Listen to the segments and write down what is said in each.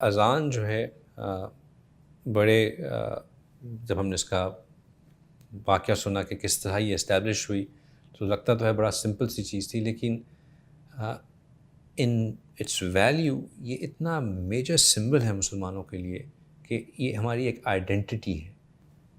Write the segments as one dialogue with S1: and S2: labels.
S1: اذان جو ہے بڑے جب ہم نے اس کا واقعہ سنا کہ کس طرح یہ اسٹیبلش ہوئی تو لگتا تو ہے بڑا سمپل سی چیز تھی، لیکن ان اٹس ویلیو یہ اتنا میجر سمبل ہے مسلمانوں کے لیے کہ یہ ہماری ایک آئیڈینٹی ہے۔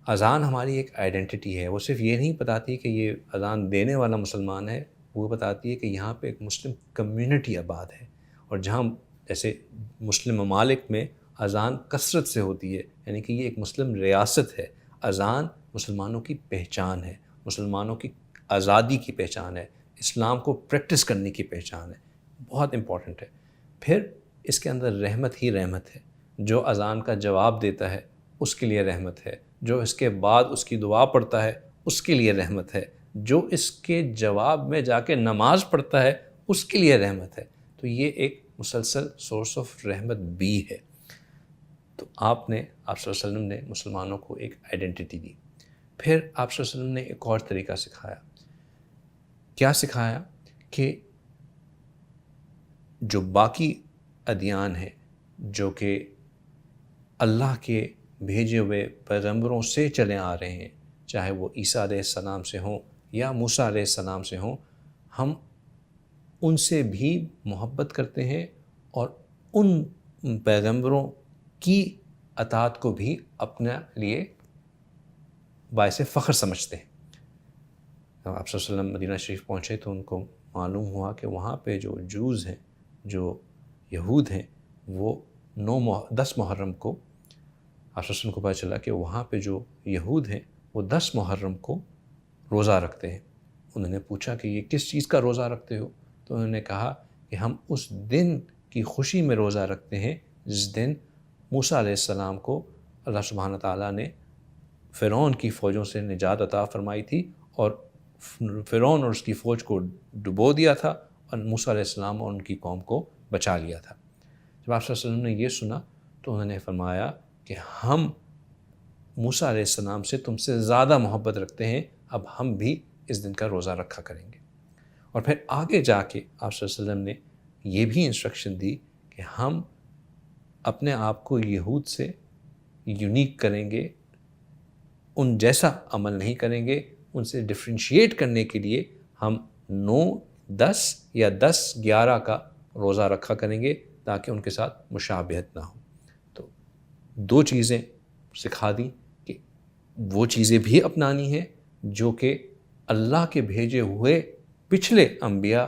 S1: اذان ہماری ایک آئیڈینٹی ہے، وہ صرف یہ نہیں بتاتی کہ یہ اذان دینے والا مسلمان ہے، وہ بتاتی ہے کہ یہاں پہ ایک مسلم کمیونٹی آباد ہے، اور جہاں جیسے مسلم ممالک میں اذان کثرت سے ہوتی ہے، یعنی کہ یہ ایک مسلم ریاست ہے۔ اذان مسلمانوں کی پہچان ہے، مسلمانوں کی آزادی کی پہچان ہے، اسلام کو پریکٹس کرنے کی پہچان ہے، بہت امپورٹنٹ ہے۔ پھر اس کے اندر رحمت ہی رحمت ہے، جو اذان کا جواب دیتا ہے اس کے لیے رحمت ہے، جو اس کے بعد اس کی دعا پڑھتا ہے اس کے لیے رحمت ہے، جو اس کے جواب میں جا کے نماز پڑھتا ہے اس کے لیے رحمت ہے۔ تو یہ ایک مسلسل سورس آف رحمت بھی ہے۔ تو آپ صلی اللہ علیہ وسلم نے مسلمانوں کو ایک آئیڈینٹی دی۔ پھر آپ صلی اللہ علیہ وسلم نے ایک اور طریقہ سکھایا۔ کیا سکھایا؟ کہ جو باقی ادیان ہیں جو کہ اللہ کے بھیجے ہوئے پیغمبروں سے چلے آ رہے ہیں، چاہے وہ عیسیٰ علیہ السلام سے ہوں یا موسیٰ علیہ السلام سے ہوں، ہم ان سے بھی محبت کرتے ہیں اور ان پیغمبروں کی اطاعت کو بھی اپنے لیے باعث فخر سمجھتے ہیں۔ جب آپ صلی اللہ علیہ وسلم مدینہ شریف پہنچے تو ان کو معلوم ہوا کہ وہاں پہ جو جوز ہیں، جو یہود ہیں، وہ 10 محرم کو آپ صلی اللہ علیہ وسلم کو پتہ چلا کہ وہاں پہ جو یہود ہیں وہ 10 محرم کو روزہ رکھتے ہیں۔ انہوں نے پوچھا کہ یہ کس چیز کا روزہ رکھتے ہو؟ تو انہوں نے کہا کہ ہم اس دن کی خوشی میں روزہ رکھتے ہیں جس دن موسیٰ علیہ السلام کو اللہ سبحانہ تعالیٰ نے فرعون کی فوجوں سے نجات عطا فرمائی تھی، اور فرعون اور اس کی فوج کو ڈبو دیا تھا، اور موسیٰ علیہ السلام اور ان کی قوم کو بچا لیا تھا۔ جب آپ صلی اللہ علیہ وسلم نے یہ سنا تو انہوں نے فرمایا کہ ہم موسیٰ علیہ السلام سے تم سے زیادہ محبت رکھتے ہیں، اب ہم بھی اس دن کا روزہ رکھا کریں گے۔ اور پھر آگے جا کے آپ صلی اللہ علیہ وسلم نے یہ بھی انسٹرکشن دی کہ ہم اپنے آپ کو یہود سے یونیک کریں گے، ان جیسا عمل نہیں کریں گے، ان سے ڈفرینشیٹ کرنے کے لیے ہم 9، 10 یا 10، 11 کا روزہ رکھا کریں گے تاکہ ان کے ساتھ مشابہت نہ ہو۔ تو 2 چیزیں سکھا دی کہ وہ چیزیں بھی اپنانی ہیں جو کہ اللہ کے بھیجے ہوئے پچھلے انبیاء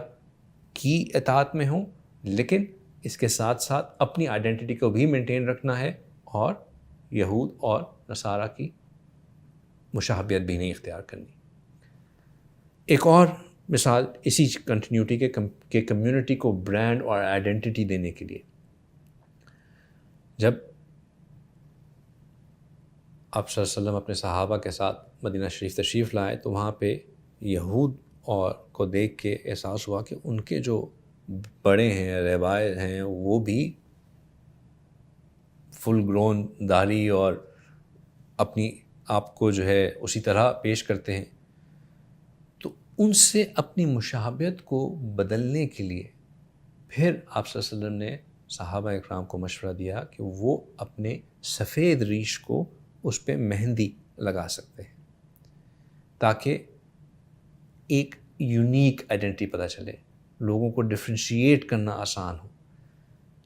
S1: کی اطاعت میں ہوں، لیکن اس کے ساتھ ساتھ اپنی آئیڈینٹی کو بھی مینٹین رکھنا ہے، اور یہود اور نصارہ کی مشابہت بھی نہیں اختیار کرنی۔ ایک اور مثال اسی کنٹینیوٹی کے کمیونٹی کو برانڈ اور آئیڈینٹی دینے کے لیے، جب آپ صلی اللہ علیہ وسلم اپنے صحابہ کے ساتھ مدینہ شریف تشریف لائے تو وہاں پہ یہود اور کو دیکھ کے احساس ہوا کہ ان کے جو بڑے ہیں، رہبائے ہیں، وہ بھی فل گرون داڑھی اور اپنی آپ کو جو ہے اسی طرح پیش کرتے ہیں۔ تو ان سے اپنی مشابہت کو بدلنے کے لیے پھر آپ صلی اللہ علیہ وسلم نے صحابہ اکرام کو مشورہ دیا کہ وہ اپنے سفید ریش کو اس پہ مہندی لگا سکتے ہیں تاکہ ایک یونیک آئیڈینٹی پتہ چلے، لوگوں کو ڈفرینشیٹ کرنا آسان ہو۔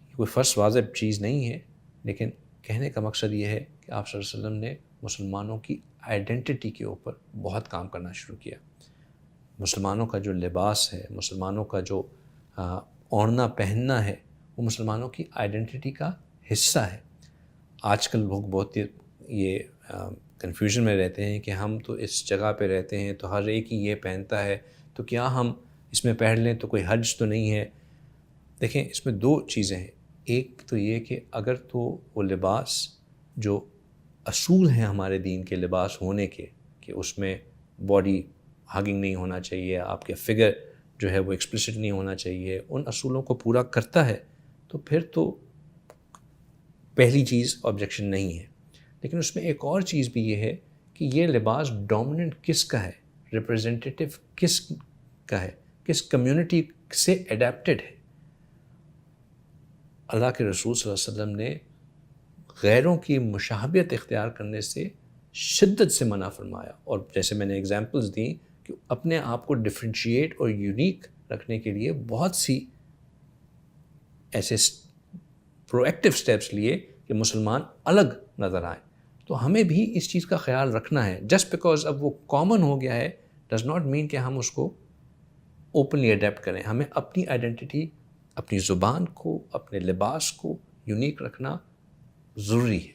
S1: یہ کوئی فرض واجب چیز نہیں ہے، لیکن کہنے کا مقصد یہ ہے کہ آپ صلی اللہ علیہ وسلم نے مسلمانوں کی آئیڈینٹی کے اوپر بہت کام کرنا شروع کیا۔ مسلمانوں کا جو لباس ہے، مسلمانوں کا جو اوڑھنا پہننا ہے، وہ مسلمانوں کی آئیڈینٹی کا حصہ ہے۔ آج کل لوگ بہت یہ کنفیوژن میں رہتے ہیں کہ ہم تو اس جگہ پہ رہتے ہیں تو ہر ایک ہی یہ پہنتا ہے، تو کیا ہم اس میں پہن لیں تو کوئی حرج تو نہیں ہے؟ دیکھیں، اس میں 2 چیزیں ہیں۔ ایک تو یہ کہ اگر تو وہ لباس جو اصول ہیں ہمارے دین کے لباس ہونے کے، کہ اس میں باڈی ہگنگ نہیں ہونا چاہیے، آپ کے فگر جو ہے وہ ایکسپلسٹ نہیں ہونا چاہیے، ان اصولوں کو پورا کرتا ہے تو پھر تو پہلی چیز آبجیکشن نہیں ہے۔ لیکن اس میں ایک اور چیز بھی یہ ہے کہ یہ لباس ڈومیننٹ کس کا ہے، ریپرزنٹیٹیو کس کا ہے، کس کمیونٹی سے اڈیپٹڈ ہے۔ اللہ کے رسول صلی اللہ علیہ وسلم نے غیروں کی مشابہت اختیار کرنے سے شدت سے منع فرمایا، اور جیسے میں نے ایگزامپلز دیں کہ اپنے آپ کو ڈفرینشیٹ اور یونیک رکھنے کے لیے بہت سی ایسے پرو ایکٹیو اسٹیپس لیے کہ مسلمان الگ نظر آئیں. تو ہمیں بھی اس چیز کا خیال رکھنا ہے. جسٹ بیکاز اب وہ کامن ہو گیا ہے ڈز ناٹ مین کہ ہم اس کو اوپنلی اڈیپٹ کریں. ہمیں اپنی آئیڈینٹی، اپنی زبان کو، اپنے لباس کو یونیک رکھنا ضروری ہے.